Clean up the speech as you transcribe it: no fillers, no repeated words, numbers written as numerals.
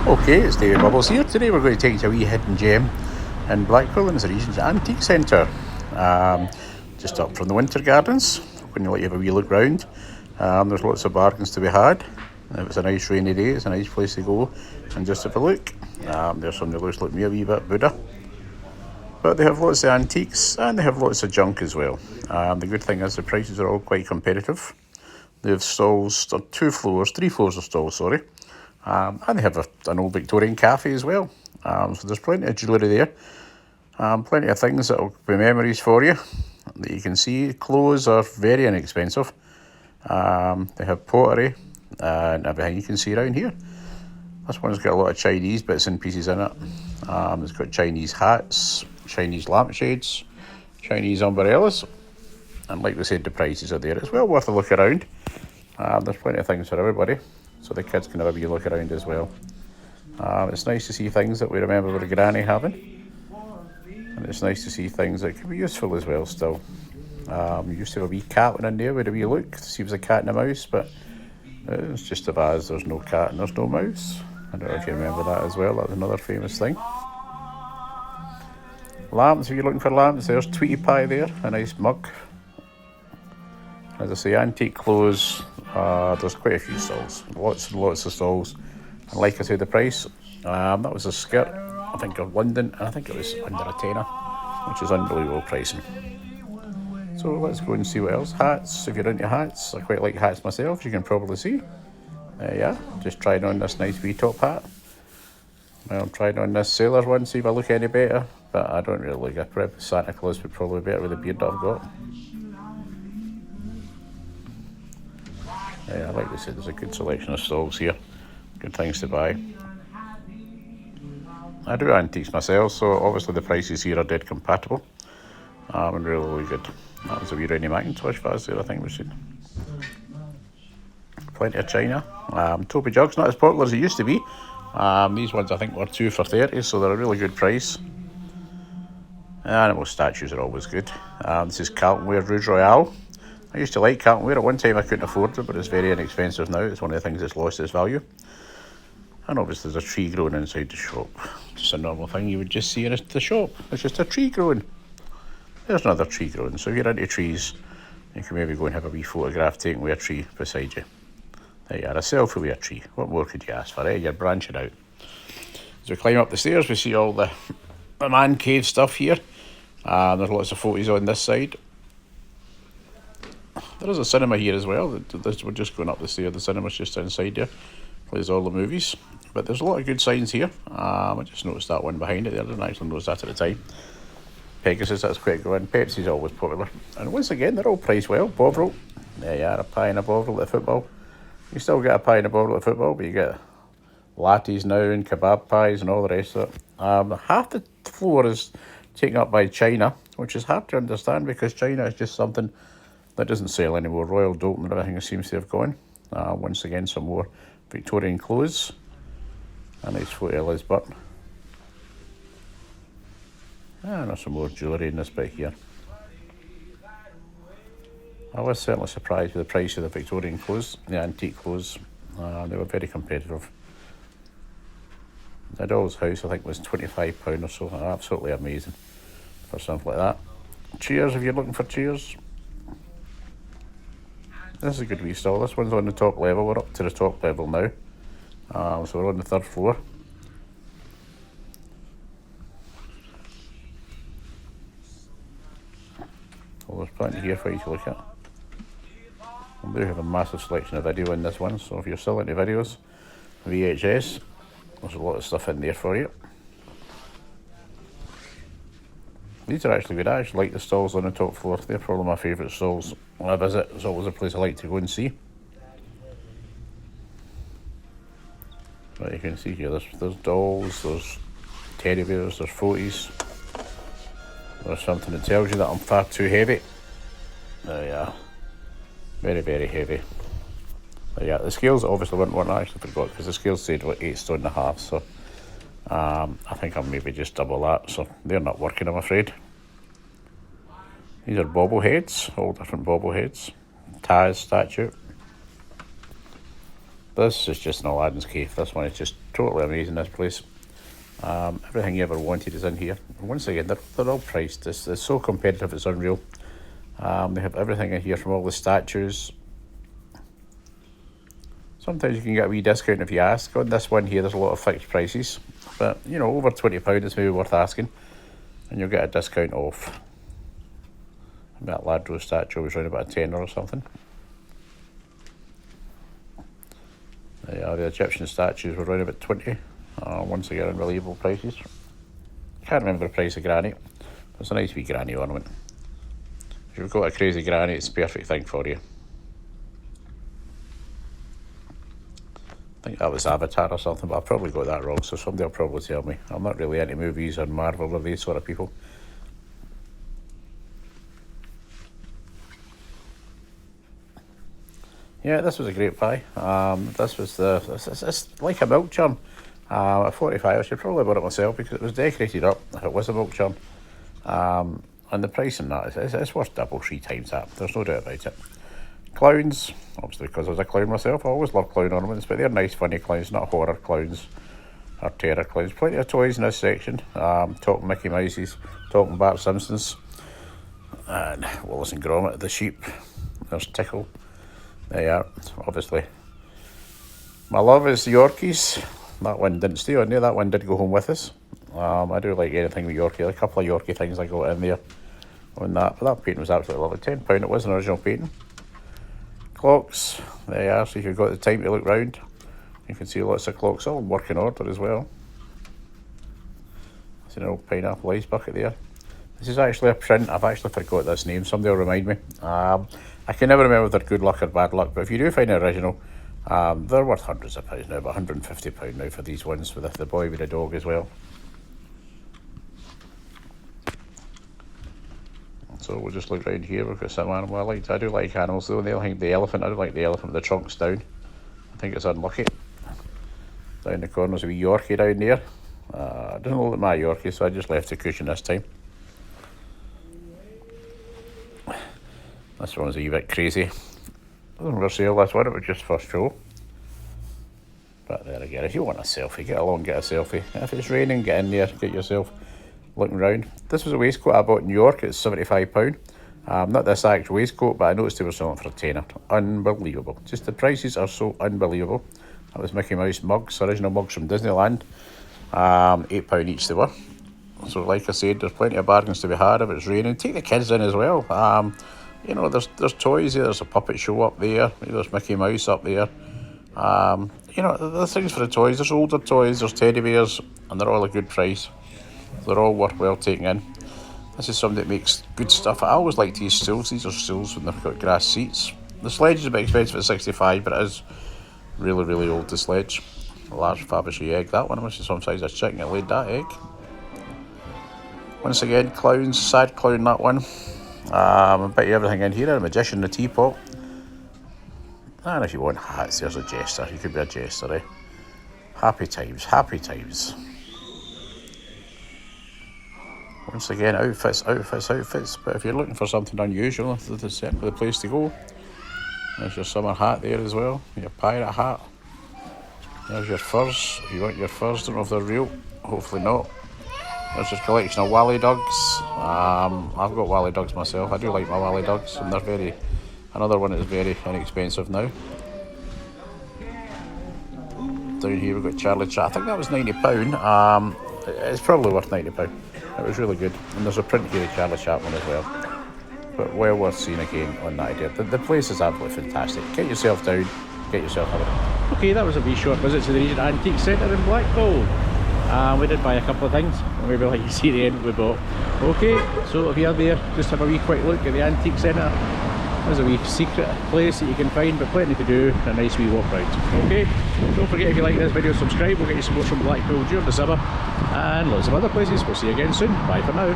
Okay, it's David Bubbles here. Today we're going to take you to a wee hidden gem in Blackpool, and it's a Regent Antique Centre. Just up from the Winter Gardens. When you let you have a wee look round, there's lots of bargains to be had. If it's a nice rainy day, it's a nice place to go and just have a look. There's some that looks like me a wee bit Buddha. But they have lots of antiques and they have lots of junk as well. The good thing is the prices are all quite competitive. They have stalls, three floors of stalls, sorry. And they have an old Victorian cafe as well. So there's plenty of jewellery there. Plenty of things that will be memories for you that you can see. Clothes are very inexpensive. They have pottery and everything you can see around here. This one's got a lot of Chinese bits and pieces in it. It's got Chinese hats, Chinese lampshades, Chinese umbrellas. And like we said, the prices are there. It's well worth a look around. There's plenty of things for everybody, so the kids can have a wee look around as well. It's nice to see things that we remember our granny having, and it's nice to see things that can be useful as well still. We used to have a wee cat one in there with a wee look to see if it was a cat and a mouse, but it's just a vase, there's no cat and there's no mouse. I don't know if you remember that as well, that was another famous thing. Lamps, if you're looking for lamps, there's Tweety Pie there, a nice mug. As I say, antique clothes, there's quite a few stalls, lots and lots of stalls. And like I said, the price, that was a skirt, I think of London, and I think it was under a tenner, which is unbelievable pricing. So let's go and see what else. Hats, if you're into hats, I quite like hats myself, you can probably see. Yeah, just trying on this nice wee top hat. I'm trying on this sailor's one, see if I look any better, but I don't really like it. Santa Claus would probably be better with the beard that I've got. Yeah, like I said, there's a good selection of stalls here. Good things to buy. I do antiques myself, so obviously the prices here are dead compatible. And really, really good. That was a wee Rennie Macintosh vase there, I think we should. Plenty of china. Toby jugs, not as popular as it used to be. These ones I think were 2 for 30, so they're a really good price. Animal statues are always good. This is Carlton Ware Rouge Royale. I used to like Carlton Ware. At one time I couldn't afford it, but it's very inexpensive now. It's one of the things that's lost its value. And obviously there's a tree growing inside the shop. Just a normal thing you would just see in the shop. It's just a tree growing. There's another tree growing. So if you're into trees, you can maybe go and have a wee photograph taken with a tree beside you. There you are, a selfie with a tree. What more could you ask for, eh? You're branching out. As we climb up the stairs, we see all the man cave stuff here. There's lots of photos on this side. There is a cinema here as well. We're just going up the stairs. The cinema's just inside here. Plays all the movies. But there's a lot of good signs here. I just noticed that one behind it there. I didn't actually notice that at the time. Pegasus, that's quite good. Pepsi's always popular. And once again, they're all priced well. Bovril. There you are, a pie and a Bovril at football. You still get a pie and a Bovril at football, but you get lattes now and kebab pies and all the rest of it. Half the floor is taken up by China, which is hard to understand because China is just something that doesn't sell anymore. Royal Doulton and everything seems to have gone. Once again, some more Victorian clothes. A nice photo of Liz Burton. And there's some more jewellery in this bit here. I was certainly surprised with the price of the Victorian clothes, the antique clothes. They were very competitive. The doll's house, I think, was £25 or so. Absolutely amazing for something like that. Chairs, if you're looking for chairs. This is a good wee stall. This one's on the top level. We're up to the top level now. So we're on the 3rd floor. Well, there's plenty here for you to look at. We do have a massive selection of video in this one, so if you're still into videos, VHS, there's a lot of stuff in there for you. These are actually good. I actually like the stalls on the top floor. They're probably my favourite stalls when I visit. It's always a place I like to go and see. But you can see here, there's dolls, there's teddy bears, there's floaties. There's something that tells you that I'm far too heavy. There you are. Very, very heavy. But yeah, the scales obviously weren't one I actually forgot because the scales said what 8 stone and a half, so I think I'm maybe just double that, so they're not working, I'm afraid. These are bobbleheads, all different bobbleheads. Taz statue. This is just an Aladdin's cave. This one is just totally amazing, this place. Everything you ever wanted is in here. And once again, they're all priced. It's so competitive, it's unreal. They have everything in here, from all the statues. Sometimes you can get a wee discount if you ask. On this one here, there's a lot of fixed prices. But, you know, over £20 is maybe worth asking. And you'll get a discount off. That Ladro statue was around about a tenner or something. The Egyptian statues were around about 20. Once again, unbelievable prices. Can't remember the price of granite. It's a nice wee granny ornament. If you've got a crazy granny, it's the perfect thing for you. I think that was Avatar or something, but I probably got that wrong, so somebody will probably tell me. I'm not really into movies or Marvel or these sort of people. Yeah, this was a great buy. This was it's like a milk churn. At 45, I should probably bought it myself because it was decorated up. If it was a milk churn, and the price on that it's worth double, 3 times that. There's no doubt about it. Clowns, obviously because I was a clown myself. I always love clown ornaments, but they're nice, funny clowns, not horror clowns or terror clowns. Plenty of toys in this section. Talking Mickey Mouses, talking Bart Simpsons, and Wallace and Gromit, the sheep. There's Tickle. There you are, obviously. My love is the Yorkies. That one didn't stay on there, that one did go home with us. I do like anything with Yorkie. A couple of Yorkie things I got in there on that, but that painting was absolutely lovely. £10, it was an original painting. Clocks, there you are, so if you've got the time to look round, you can see lots of clocks, all in working order as well. There's an old pineapple ice bucket there. This is actually a print. I've actually forgot this name, somebody will remind me. I can never remember if they're good luck or bad luck, but if you do find an original, they're worth hundreds of pounds now, but £150 now for these ones with the boy with the dog as well. So we'll just look round here. We've got some animal. I do like animals though. The elephant, I do like the elephant with the trunks down. I think it's unlucky. Down the corner's a wee Yorkie down there. I don't know my Yorkie, so I just left the cushion this time. This one's a wee bit crazy. Doesn't for sale, this one, it was just first show. But there again, if you want a selfie, get along, get a selfie. If it's raining, get in there, get yourself looking round. This was a waistcoat I bought in New York. It's £75. Not this actual waistcoat, but I noticed they were selling for a tenner. Unbelievable. Just the prices are so unbelievable. That was Mickey Mouse mugs, original mugs from Disneyland. £8 each they were. So like I said, there's plenty of bargains to be had if it's raining. Take the kids in as well. You know, there's toys there. There's a puppet show up there. There's Mickey Mouse up there. You know, there's things for the toys. There's older toys. There's teddy bears, and they're all a good price. They're all worthwhile taking in. This is somebody that makes good stuff. I always like to use stools. These are stools when they've got grass seats. The sledge is a bit expensive at 65, but it is really, really old, the sledge. A large Fabergé egg. That one must be some size of chicken that laid that egg. Once again, clowns. Sad clown, that one. A bit of everything in here. A magician, the teapot. And if you want hats, there's a jester. You could be a jester, eh? Happy times, happy times. Once again, outfits. But if you're looking for something unusual, there's certainly the place to go. There's your summer hat there as well. Your pirate hat. There's your furs. If you want your furs, don't know if they're real. Hopefully not. There's your collection of Wally Dogs. I've got Wally Dogs myself. I do like my Wally Dogs, and they're another one that's very inexpensive now. Down here we've got Charlie Chat. I think that was £90. It's probably worth £90. It was really good. And there's a print here of Charlie Chaplin as well. But well worth seeing again on that idea. The place is absolutely fantastic. Get yourself down, get yourself a look. Okay, that was a wee short visit to the Regent Antique Centre in Blackpool. We did buy a couple of things, maybe like you see the end we bought. Okay, so if you're there, just have a wee quick look at the Antique Centre. There's a wee secret place that you can find, but plenty to do and a nice wee walk round. Okay, don't forget if you like this video, subscribe. We'll get you some more from Blackpool during the summer and lots of other places. We'll see you again soon. Bye for now.